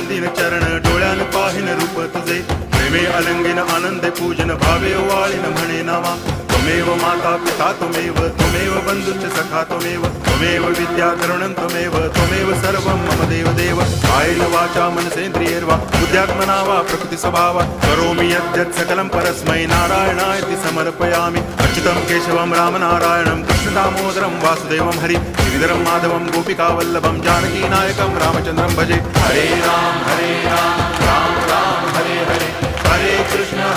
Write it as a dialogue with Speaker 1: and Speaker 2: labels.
Speaker 1: वंदिन चरण डोळ्यान पाहिन रूप तुझे प्रेमे अलंगिन आनंद पूजन भावे वाळीन म्हणे नावा त्वमेव माता पिता त्वमेव बंधुश्च सखा त्वमेव विद्या तरुणं त्वमेव सर्वं मम देव कायेन वाचा मनसेन्द्रियैर्वा बुद्ध्यात्मना वा प्रकृति स्वभावा करोमि यद्यत् सकलं परस्मै नारायणायति समर्पयामि अच्युतं केशवं रामनारायणं कृष्णदामोदरं वासुदेवं हरि गिरिधरं माधवं गोपिकावल्लभं जानकीनायकं रामचन्द्रं भजे हरे राम राम राम हरे हरे हरे कृष्ण